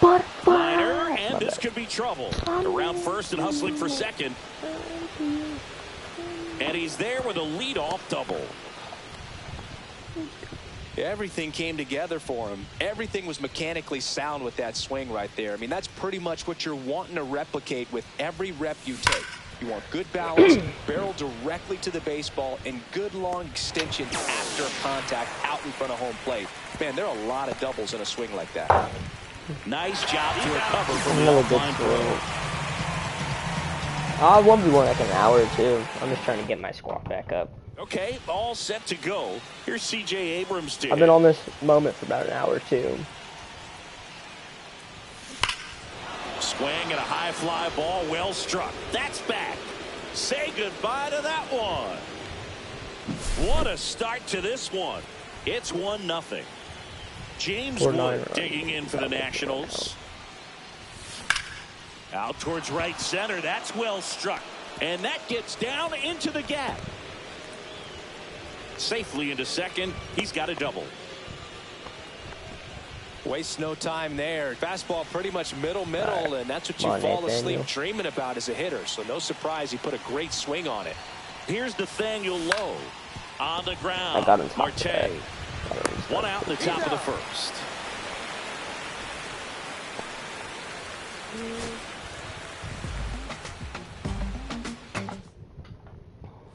Liner, and this could be trouble. Around first and hustling for second. And he's there with a leadoff double. Everything came together for him. Everything was mechanically sound with that swing right there. I mean, that's pretty much what you're wanting to replicate with every rep you take. You want good balance, barrel directly to the baseball, and good long extension after contact out in front of home plate. Man, there are a lot of doubles in a swing like that. Nice job to recover from the offline throw. I'll 1v1 like an hour or two. I'm just trying to get my squat back up. Okay, all set to go. Here's C.J. Abrams to I've been on this moment for about an hour or two. Swing and a high fly ball, well struck. That's back. Say goodbye to that one. What a start to this one. It's 1-0. James Wood digging in for the Nationals. Out towards right center. That's well struck. And that gets down into the gap. Safely into second. He's got a double. Wastes no time there. Fastball pretty much middle, and that's what you fall asleep dreaming about as a hitter. So no surprise he put a great swing on it. Here's Nathaniel Lowe on the ground. I got him. Marte. One out in the top of the first.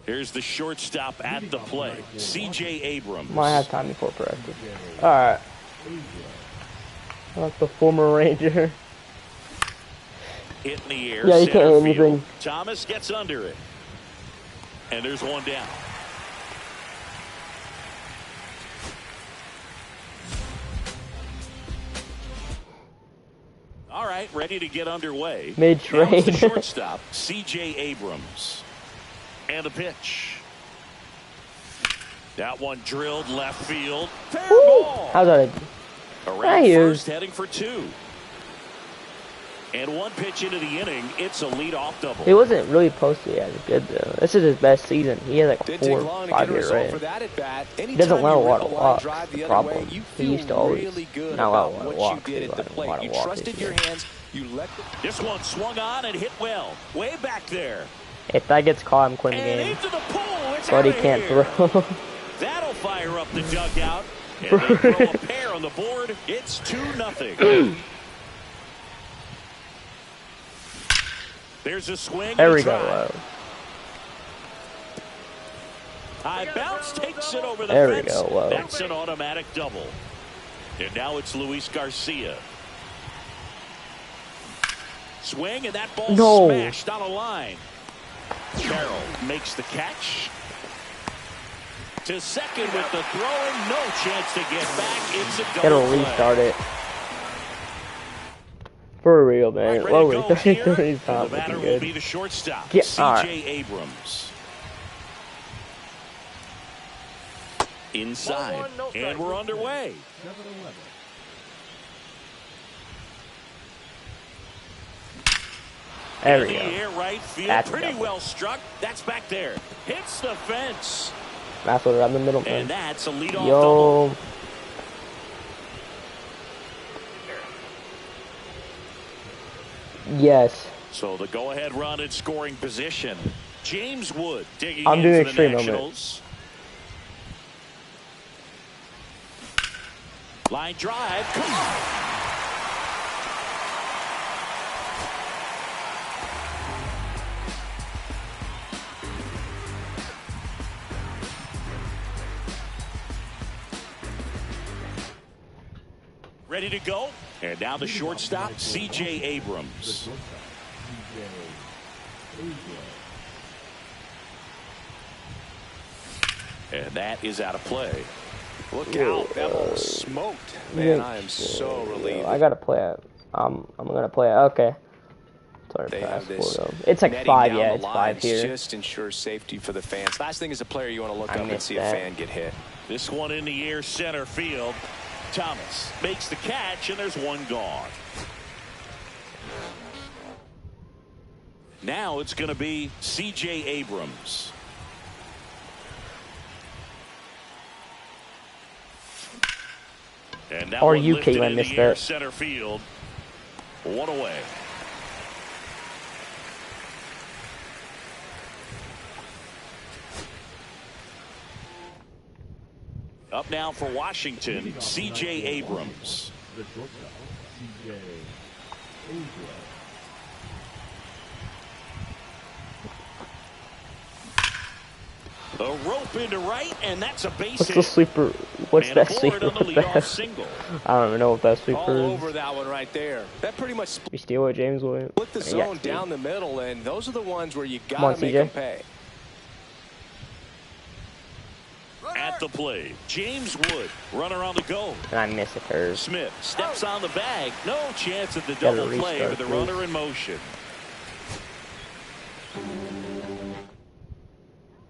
Here's the shortstop at the plate, C.J. Abrams. Might have time before practice. All right. That's the former Ranger. Hit in the air. Yeah, you can't hit anything. Thomas gets under it. And there's one down. All right, ready to get underway. Mid-trade. The shortstop, C.J. Abrams. And a pitch. That one drilled left field. Fair ball. How's that? Around first, heading for two. And one pitch into the inning, it's a leadoff double. He wasn't really posted as good though. This is his best season. He had like 4 or 5 year rate. He doesn't allow a lot of walks. The problem. He used to always not allow a lot of walks. He allowed a lot of walks. This one swung on and hit well. Way back there. If that gets caught, I'm quitting the game. But he can't throw. That'll fire up the dugout. And they throw a pair on the board. It's 2-0. There's a swing. There we go. High bounce takes it over the there fence. We go. Whoa. That's an automatic double. And now it's Luis Garcia. Swing and that ball smashed on a line. Carroll makes the catch. To second with the throwing. No chance to get back. It's a double. Gotta restart it. For real, man. Lower 33 The batter will be the shortstop, C.J. Abrams. Inside, and we're underway. There we go. Air right field, that's pretty well struck. That's back there. Hits the fence. That's what around the middle. And that's a leadoff double. Yes. So the go-ahead run in scoring position. James Wood digging I'm in doing for extreme the Nationals. Line drive. Come on. Ready to go. And now the shortstop, C.J. Abrams. And that is out of play. Look out. That ball was smoked. Man, I am so relieved. I got to play it. I'm going to play it. Okay. They have this. It's like 5, yeah, it's 5 here. Just ensures safety for the fans. Last thing as a player, you want to look up and see a fan get hit. This one in the air, center field. Thomas makes the catch, and there's one gone. Now it's going to be C.J. Abrams. And that Or one you lifted came in missed the air, that. center field. One away. Up now for Washington, C.J. Abrams. A rope into right, and that's a base hit. What's the sweeper? What's that sweeper? I don't even know what that sweeper is. All over that one right there. That pretty much we steal it, James Williams. Split the zone down the middle, and those are the ones where you gotta make them pay. At the play, James Wood, runner on the go. And I miss a curve. Smith steps on the bag. No chance at the double play with the runner in motion.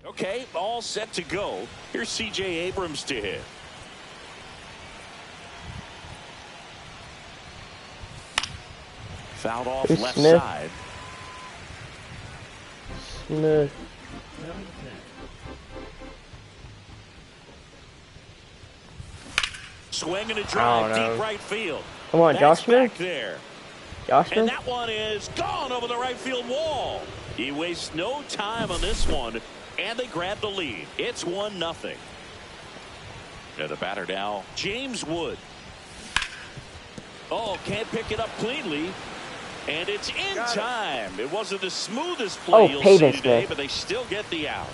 Okay, all set to go. Here's C.J. Abrams to hit. Fouled off left side. Smith. Swing and a drive, deep right field. Come on, Josh Smith. There. Josh Smith. And that one is gone over the right field wall. He wastes no time on this one, and they grab the lead. It's 1-0. And the batter now, James Wood. Oh, can't pick it up cleanly. And it's in time. It wasn't the smoothest play you'll see today, but they still get the out.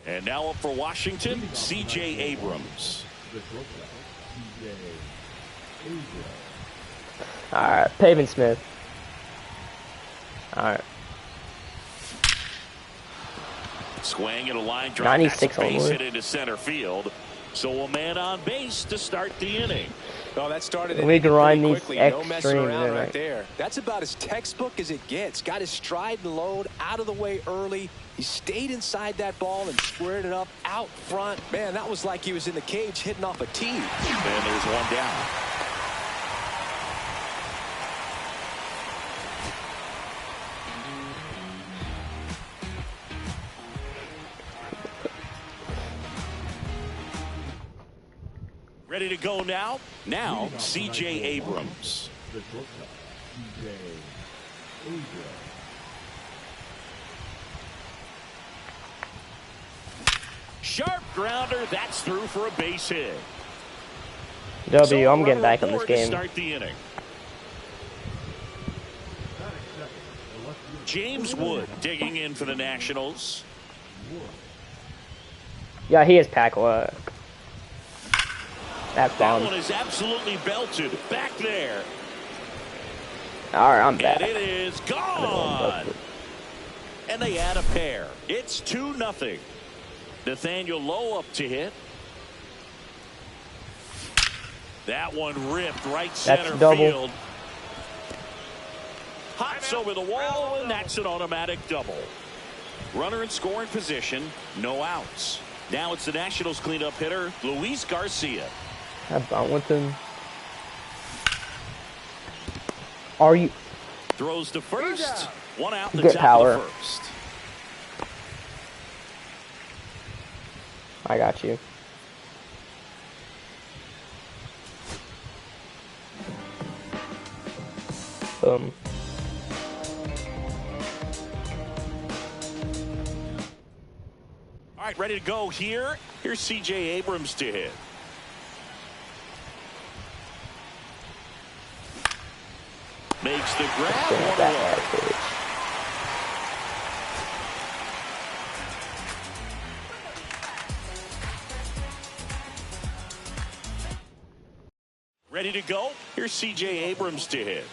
And now up for Washington, C.J. Abrams. All right, Pavin Smith. All right. Swing and a line drive. 96 base hit into center field. So a man on base to start the inning. Oh, that started we can run these quickly. extreme no messing around right there. That's about as textbook as it gets. Got his stride and load out of the way early. He stayed inside that ball and squared it up out front. Man, that was like he was in the cage hitting off a tee. And there's one down. Ready to go now? Now, C.J. Abrams. Sharp grounder. That's through for a base hit. W, I'm getting back in this game. Start the inning. James Wood digging in for the Nationals. Yeah, he is pack luck. That one is absolutely belted. Back there. All right, I'm back. And it is gone. And they add a pair. It's 2-0. Nathaniel Lowe up to hit. That one ripped right center field. Hops over the wall, and that's an automatic double. Runner in scoring position, no outs. Now it's the Nationals cleanup hitter, Luis Garcia. Have fun with him. Are you? Throws to first. One out in the Good top power. of the first. I got you. Boom. All right, ready to go here. Here's C.J. Abrams to hit. Makes the grab. One away. Ready to go? Here's C.J. Abrams to hit.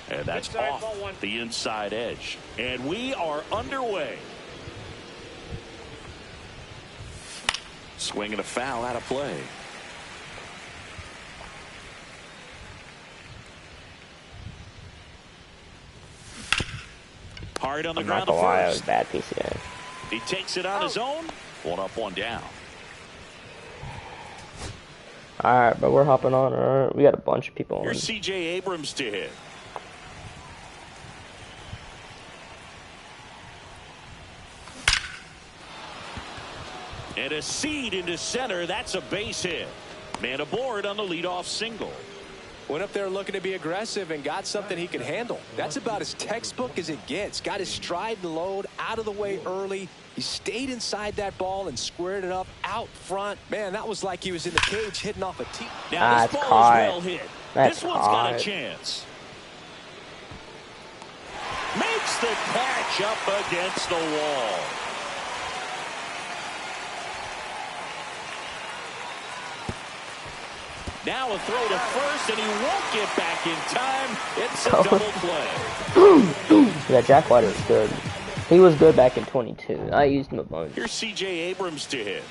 And that's off the inside edge. And we are underway. Swing and a foul out of play. Hard on the ground to first. That was a bad piece of game. He takes it on his own. 1 up, 1 down. Alright, but we're hopping on. Alright, we got a bunch of people on. Here's C.J. Abrams to hit. And a seed into center. That's a base hit. Man aboard on the leadoff single. Went up there looking to be aggressive and got something he could handle. That's about as textbook as it gets. Got his stride and load out of the way early. He stayed inside that ball and squared it up out front. Man, that was like he was in the cage hitting off a tee. Now this ball is well hit. This one's got a chance. Makes the catch up against the wall. Now a throw to first, and he won't get back in time. It's a double play. Yeah, Jack Leiter is good. He was good back in 22. I used him a bunch. Here's C.J. Abrams to hit.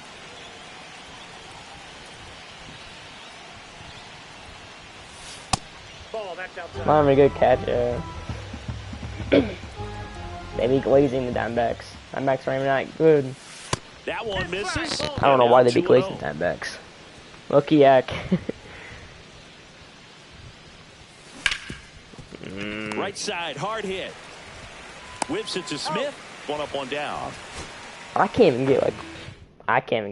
Ball, that's outside. Not a good catch, Maybe glazing the Diamondbacks. Diamondbacks are even not good. That one misses. I don't know why they be glazing Diamondbacks. Lucky yak. Right side, hard hit. Whips it to Smith. 1 up, 1 down. I can't even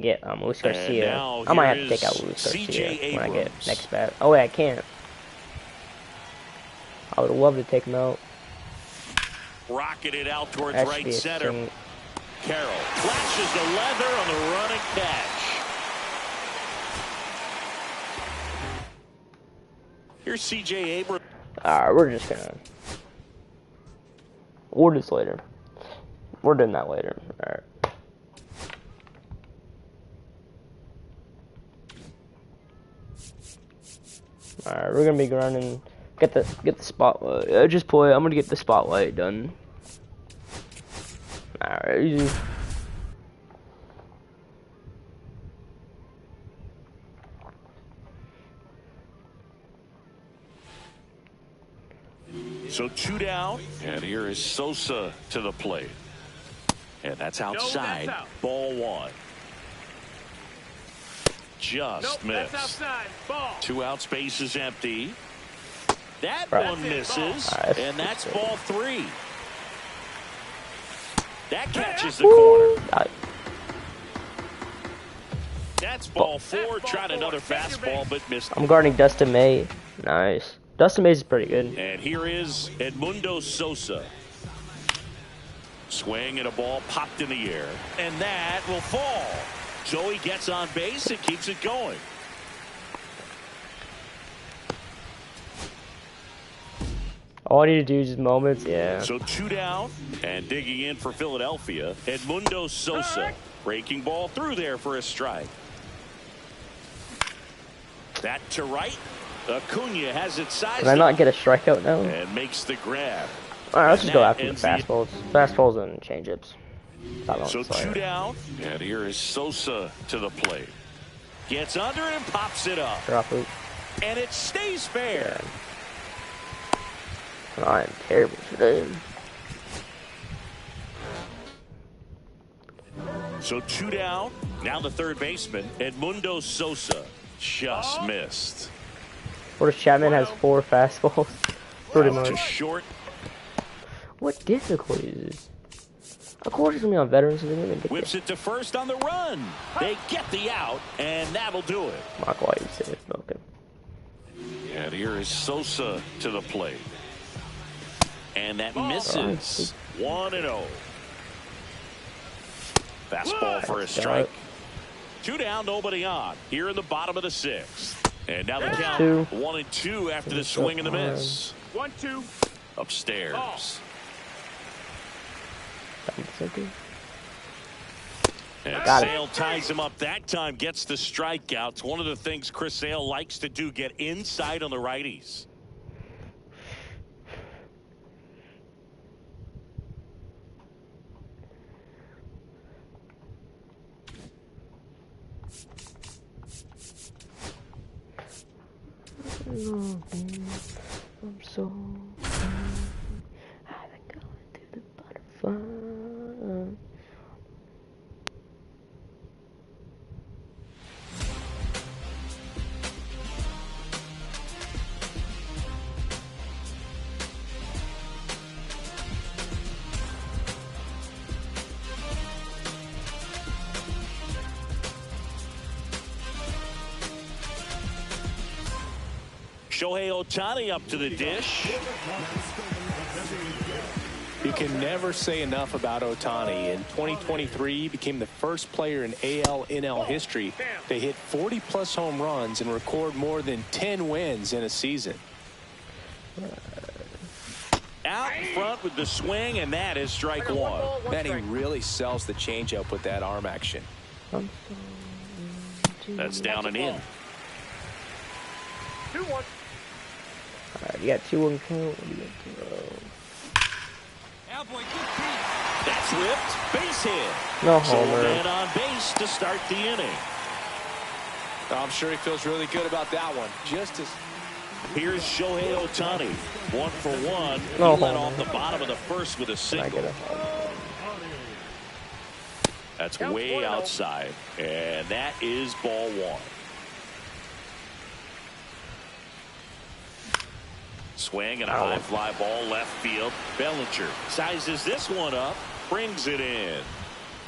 get Luis Garcia. I might have to take out Luis Garcia when I get next bat. Oh wait, I can't. I would love to take him out. Rocketed out towards right center. Carroll flashes the leather on the running catch. Here's C.J. Abrams. Alright, we're just gonna. We'll do this later. We're doing that later. Alright. Alright, we're gonna be running. Get the spotlight. I'm gonna get the spotlight done. Alright, easy. So 2 down, and here is Sosa to the plate. And that's outside. That's out. Ball 1. Just missed. That's outside. Ball. 2 outs, base is empty. That Right. one misses, and that's ball 3. That catches the corner. That's ball 4. Tried another fastball, but missed. I'm guarding Dustin May. Nice. Dustin May is pretty good. And here is Edmundo Sosa. Swing and a ball popped in the air, and that will fall. So he gets on base and keeps it going. All I need to do is just moments, yeah. So 2 down, and digging in for Philadelphia, Edmundo Sosa. Breaking ball through there for a strike. That to right. Acuna has it sized. Can I not get a strikeout now? And makes the grab. Alright, let's just go after the fastballs. Fastballs and changeups. So 2 down, and here is Sosa to the plate. Gets under and pops it up. Drop it. And it stays fair. Yeah. I am terrible today. So 2 down. Now the third baseman, Edmundo Sosa. Just missed. Fortis Chapman has 4 fastballs. Pretty much. Too short. What difficulty is this? Of course it's gonna be on veterans. So they didn't even get Whips it to first on the run. They get the out, and that'll do it. Mark White said it. Okay. And here is Sosa to the plate. And that misses. 1-0. Fastball for a strike. 2 down, nobody on. Here in the bottom of the 6th. And now the count 1-2 after the swing and the miss. 1-2. Upstairs. And Sale ties him up that time, gets the strikeout. It's one of the things Chris Sale likes to do, get inside on the righties. I'm so I've been going through the butterfly. Shohei Ohtani up to the dish. You can never say enough about Ohtani. In 2023, he became the first player in AL/NL history to hit 40-plus home runs and record more than 10 wins in a season. Out in front with the swing, and that is strike one. Man, he really sells the changeup with that arm action. That's down and in. 2-1. All right, you got 2-1 count. That's ripped. Base hit. No So homer. man on base to start the inning. I'm sure he feels really good about that one. Just as Here's Shohei Ohtani. 1 for 1. No he led homer. off the bottom of the first with a I single. get it. That's way outside. And that is ball one. Swing and a high fly ball left field. Bellinger sizes this one up, brings it in.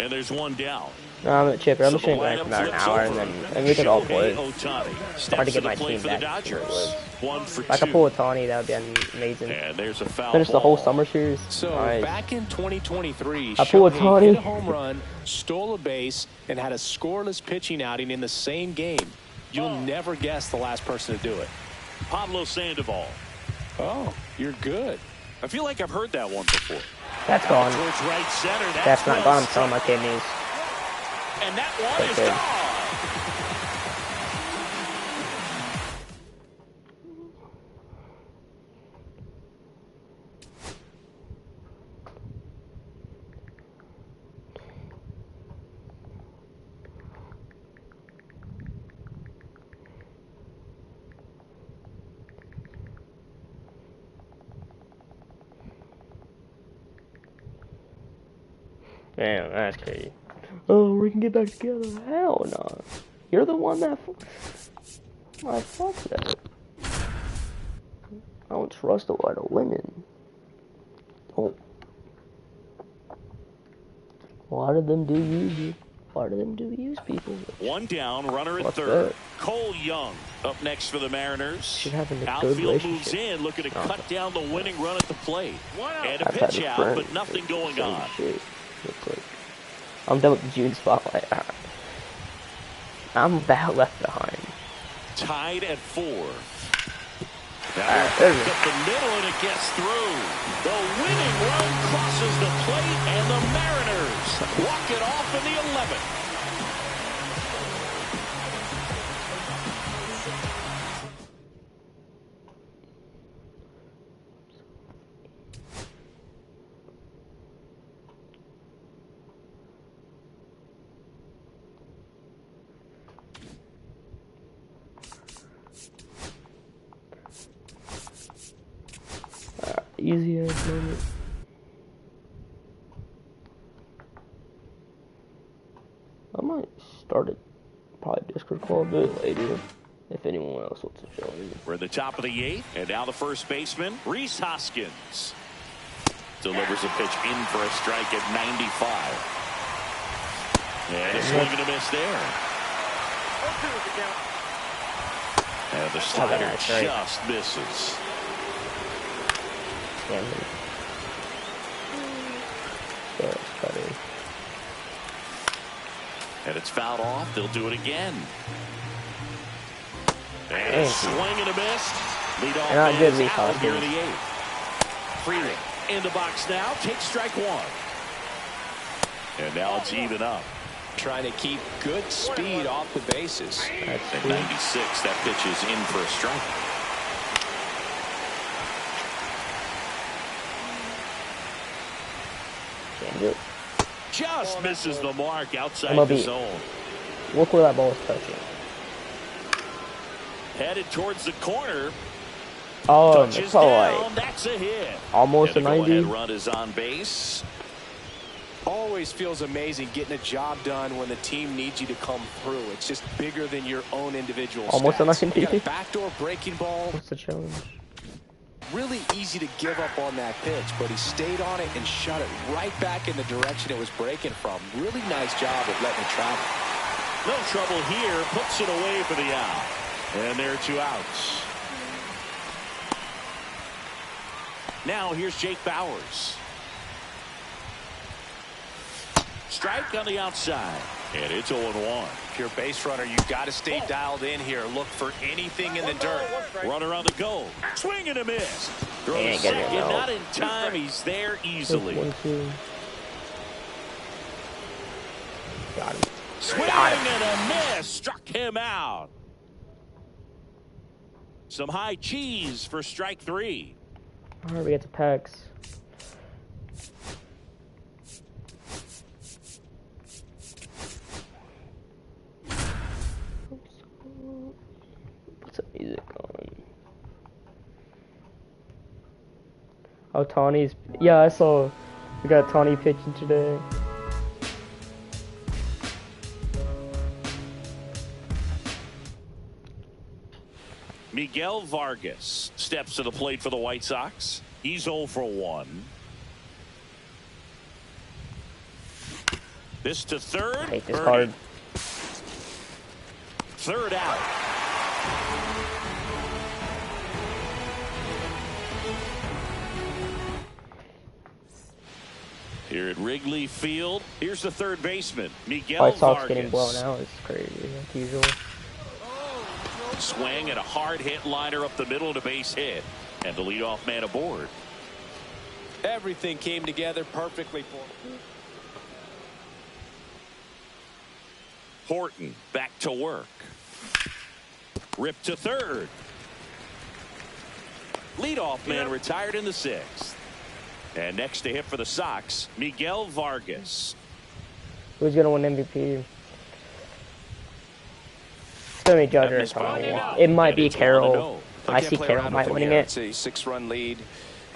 And there's one down. No, I'm at Chipper. I'm So just going the to for lineup about an hour and flips then we could all play. Shohei Ohtani Hard to steps get to my the plate team for the back to where it Dodgers. was. 1 for 2. If I could pull a Tawny, that would be amazing. And there's a foul Finish the whole ball. summer series. So Nice. back in 2023, I pulled Shohei Ohtani. hit a home run, stole a base, and had a scoreless pitching outing in the same game. You'll never guess the last person to do it. Pablo Sandoval. Oh, you're good. I feel like I've heard that one before. That's gone. Towards right center. That's not well gone. I'm struck. selling my kidneys. And that one is Okay. gone. Damn, that's crazy. Oh, we can get back together. Hell no. You're the one that... I fuck that. I don't trust a lot of women. Oh. A lot of them do use you. A lot of them do use people. One down, runner at What's third. that? Cole Young up next for the Mariners. Should have a good Outfield moves relationship. in, looking to cut down the winning run at the plate. And a I've had pitch a out, friend but nothing do the going same on. shit real quick. I'm done with the June spotlight. I'm about left behind. Tied at 4. Now Alright, they're there we back up the middle, and it gets through. The winning run crosses the plate, and the Mariners walk it off in the 11th. Easy ass moment. I might start it probably Discord call a bit later if anyone else wants to join. We're at the top of the 8th, and now the first baseman, Rhys Hoskins, delivers a pitch in for a strike at 95. And a swing and a miss there. And the slider just misses. And it's fouled off. They'll do it again. And a swing and a miss. Lead off is out here in the 8th. Freeman in the box now. Takes strike 1. And now it's even up. Trying to keep good speed off the bases. At 96, that pitch is in for a strike. Just misses the mark outside the zone. Look where that ball is touching. Headed towards the corner. Oh, touches down. Like that's a hit. Almost a 90. Run is on base. Always feels amazing getting a job done when the team needs you to come through. It's just bigger than your own individual Almost stats. a 90. You got a backdoor breaking ball. What's the challenge? Really easy to give up on that pitch, but he stayed on it and shot it right back in the direction it was breaking from. Really nice job of letting it travel. No trouble here. Puts it away for the out. And there are 2 outs. Now here's Jake Bauers. Strike on the outside. And it's 0-1. If you're a base runner, you've got to stay dialed in here. Look for anything in the dirt. Runner on the go. Swing and a miss. Throws second, not in time. He's there easily. Got him. Swing and a miss. Struck him out. Some high cheese for strike 3. All right, we get to Pex. Put some music on. Oh, Tawny's. Yeah, I saw. We got Tawny pitching today. Miguel Vargas steps to the plate for the White Sox. He's 0 for 1. This to third. Take this hard. Third out. Here at Wrigley Field, here's the third baseman, Miguel White Sox Vargas. getting blown out is crazy, like usual. Swing and a hard hit liner up the middle to base hit. And the leadoff man aboard. Everything came together perfectly for him. Horton back to work. Ripped to third. Leadoff man retired in the 6th. And next to hit for the Sox, Miguel Vargas. Who's going to win MVP? It's going to be Judge or Tony. It might be Carroll. I see Carroll might winning it. It's a 6-run lead.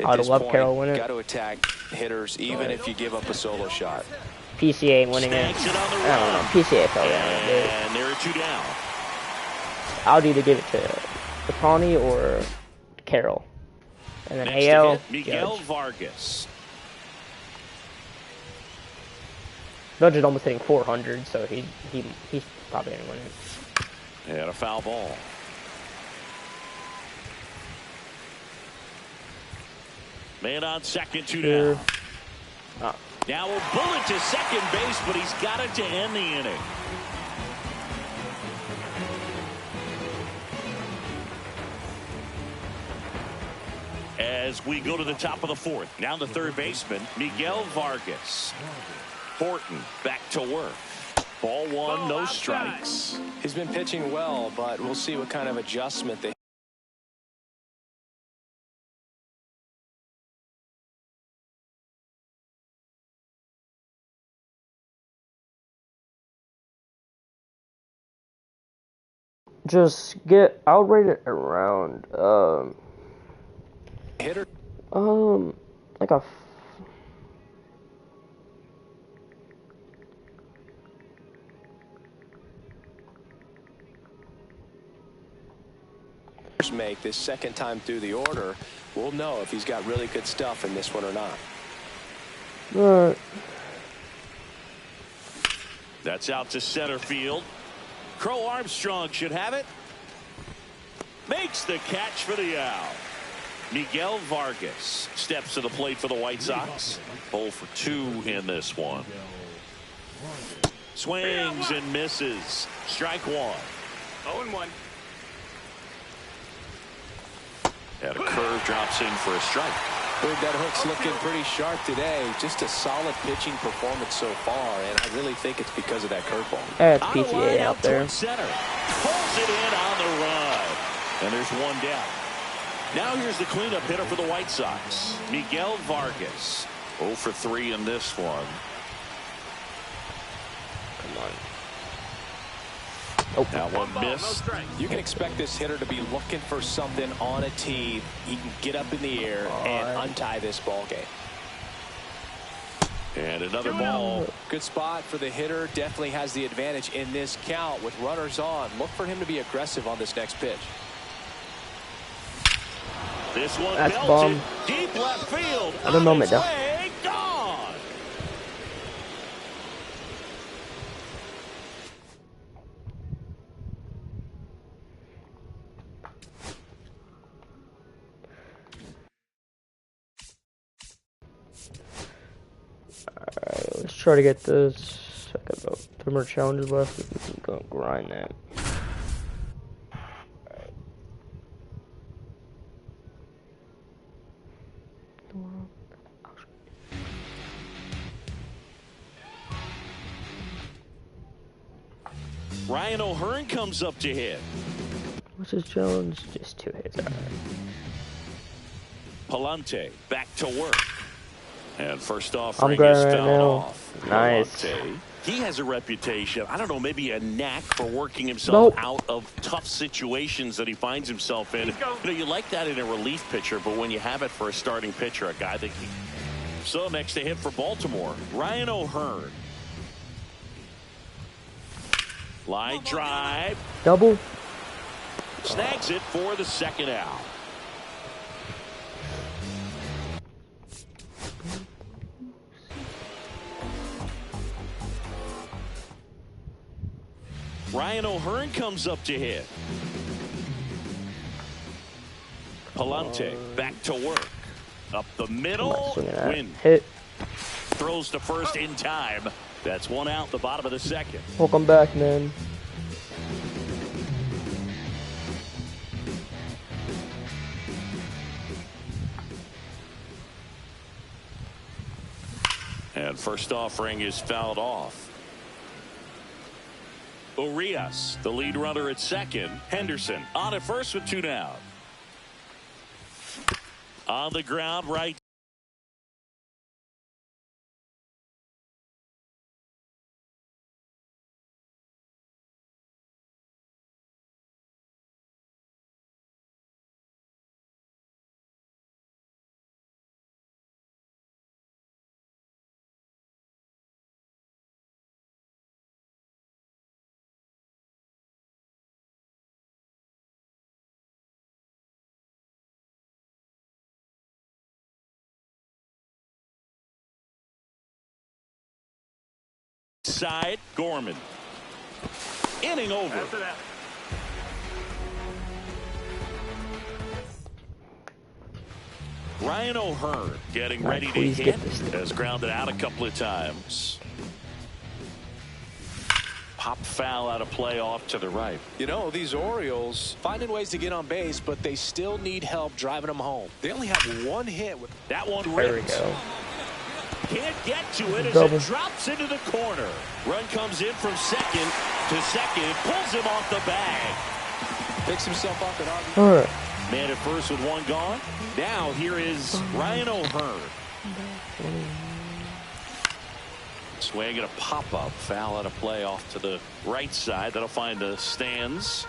I would love Carroll winning it. Got to attack hitters even if you give up a solo shot. PCA winning it. I don't know. PCA fell down. And there are 2 down. I'll either give it to Tawny or Carroll. And then Next AL, Miguel Judge. Vargas. Judge is almost hitting 400, so he's probably going to win it. And a foul ball. Man on second, 2 down. Oh. Now a bullet to second base, but he's got it to end the inning. As we go to the top of the 4th. Now the third baseman, Miguel Vargas. Horton back to work. Ball 1, no strikes. He's been pitching well, but we'll see what kind of adjustment they. I'll rate it around, Hitter. like a. Make this second time through the order, we'll know if he's got really good stuff in this one or not. That's out to center field. Crow Armstrong should have it. Makes the catch for the out. Miguel Vargas steps to the plate for the White Sox. 0 for 2 in this one. Swings and misses. Strike 1. 0-1. And a curve drops in for a strike. Heard that hook's looking pretty sharp today. Just a solid pitching performance so far, and I really think it's because of that curveball. It's PCA out there. Center. Pulls it in on the run. And there's 1 down. Now here's the cleanup hitter for the White Sox, Miguel Vargas. 0 for 3 in this one. Come on. Oh, that one missed. You can expect this hitter to be looking for something on a tee. He can get up in the air and untie this ball game. And another ball. Good spot for the hitter. Definitely has the advantage in this count with runners on. Look for him to be aggressive on this next pitch. This one that's belted bomb. Deep left field. Other moment though. Gone. try to get this. I got about 3 more challenges left. We can go grind that. Ryan O'Hearn comes up to hit. What's his challenge? Just 2 hits. All right. Palante back to work. And first off, I'm ring is right fouled now. off. Nice. Palante, he has a reputation, I don't know, maybe a knack for working himself out of tough situations that he finds himself in. You know, you like that in a relief pitcher, but when you have it for a starting pitcher, a guy that can... So next to hit for Baltimore, Ryan O'Hearn. Line drive. Double. Snags it for the second out. Ryan O'Hearn comes up to hit. Palante back to work. Up the middle. Win. Hit. Throws to first in time. That's 1 out, the bottom of the second. Welcome back, man. And first offering is fouled off. Urias, the lead runner at second. Henderson on at first with 2 down. On the ground, right. Side, Gorman. Inning over. Ryan O'Hearn getting ready to hit. Has grounded out a couple of times. Pop foul out of play off to the right. You know, these Orioles finding ways to get on base, but they still need help driving them home. They only have 1 hit. That one There we ripped. go. Can't get to it as Double. it drops into the corner. Run comes in from second to second. Pulls him off the bag. Picks himself up at RB. All right. Man at first with 1 gone. Now here is Ryan O'Hearn. Swing and a pop-up. Foul out of play off to the right side. That'll find the stands.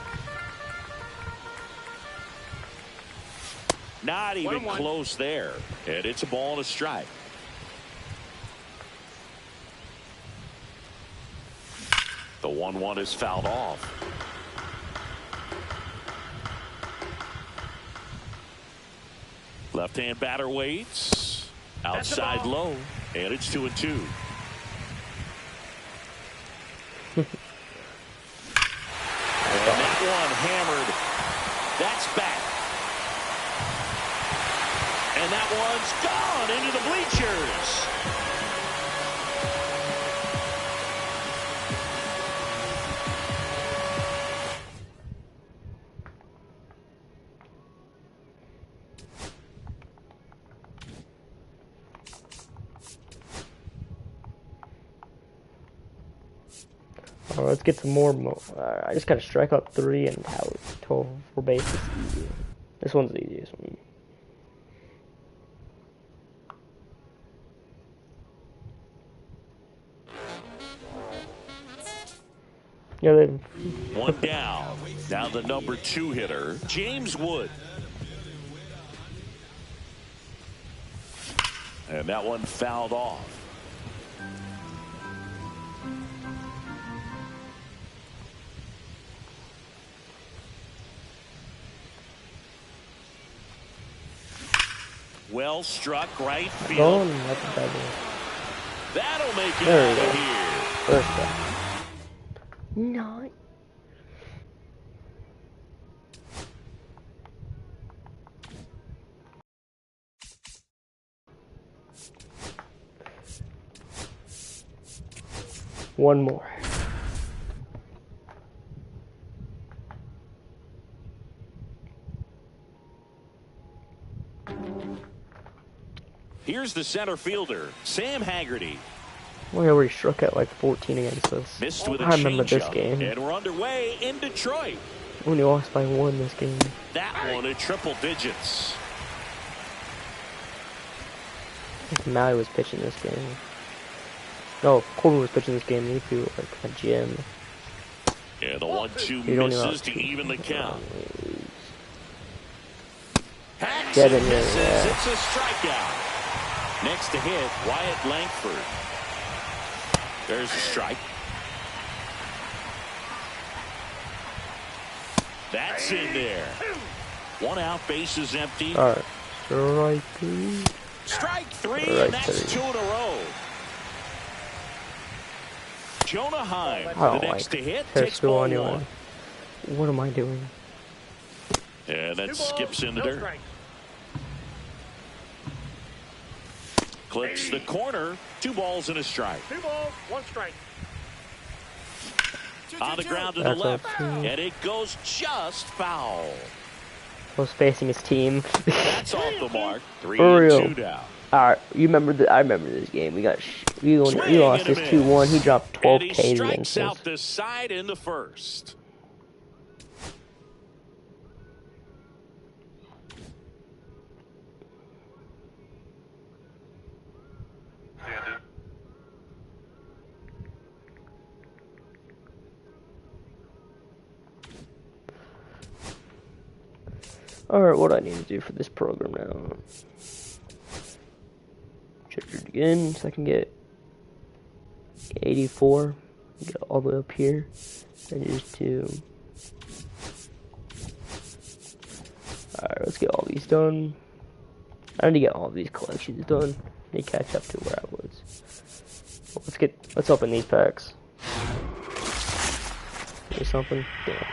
Not even close there. And it's a ball and a strike. The 1-1 is fouled off. Left-hand batter waits. Outside low. And it's 2-2. And that one hammered. That's back. And that one's gone into the bleachers. Let's get some more. I just got to strike out 3 and have 12 for bases. Easy. This one's the easiest one. Yeah, they... 1 down. Now the number 2 hitter, James Wood. And that one fouled off. Well struck right field. Oh, that's a bad one. That'll make it There out we of go. here. First down. No. One more. Here's the center fielder, Sam Haggerty. We already struck out like 14 against us. Missed with a I remember this game. And we're underway in Detroit. We only lost by 1 this game. That one in triple digits. I think Maui was pitching this game. No, Corbin was pitching this game. He threw like a gym. And the 1-2 misses to even the count. Hacks and misses. Yeah. It's a strikeout. Next to hit, Wyatt Langford. There's a strike. That's in there. 1 out, bases empty. All right. Strike 3. Strike 3, and that's 2 in a row. Jonah Heim, the next to hit, takes ball 1. What am I doing? And that skips in the dirt. Clips the corner. 2 balls and a strike. 2 balls, 1 strike. On the ground to the left, and it goes just foul. Was facing his team. That's off the mark. 3-2 down. Alright, you remember I remember this game. We lost this 2-1. He dropped 12 Ks against us. And he strikes out the side in the first. Alright, what do I need to do for this program now? Check it again so I can get 84. Get all the way up here. And just do. Alright, let's get all these done. I need to get all these collections done. I need to catch up to where I was. Let's open these packs. Here's something. Yeah.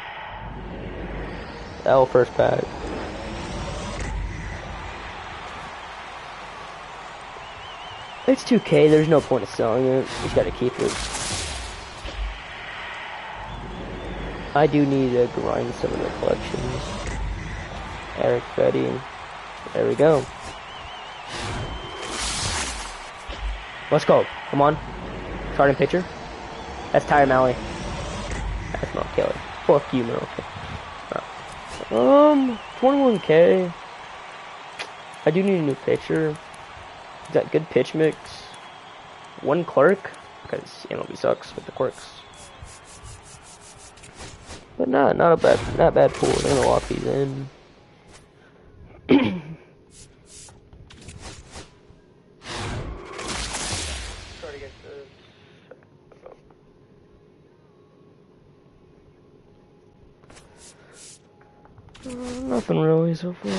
That first pack. It's 2K, there's no point of selling it. Just gotta keep it. I do need to grind some of the collections. Eric Fetty. There we go. Let's go. Come on. Starting pitcher. That's Tyler Mahle. That's Merrill Kelly. Fuck you, Merrill Kelly. 21K. I do need a new pitcher. Got good pitch mix. 1 Clark, because MLB sucks with the quirks. But not bad pool. I'm gonna lock these in. Nothing really so far.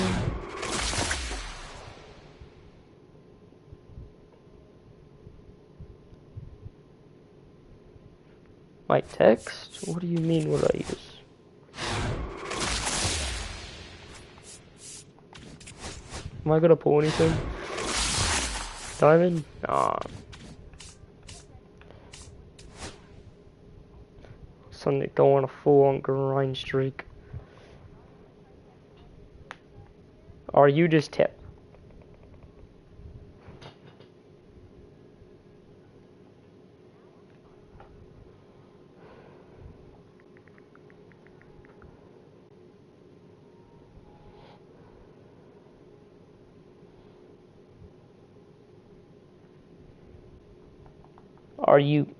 My text? What do you mean what I use? Am I gonna pull anything? Diamond? Nah. Suddenly go on a full-on grind streak. Are you just tip? Are you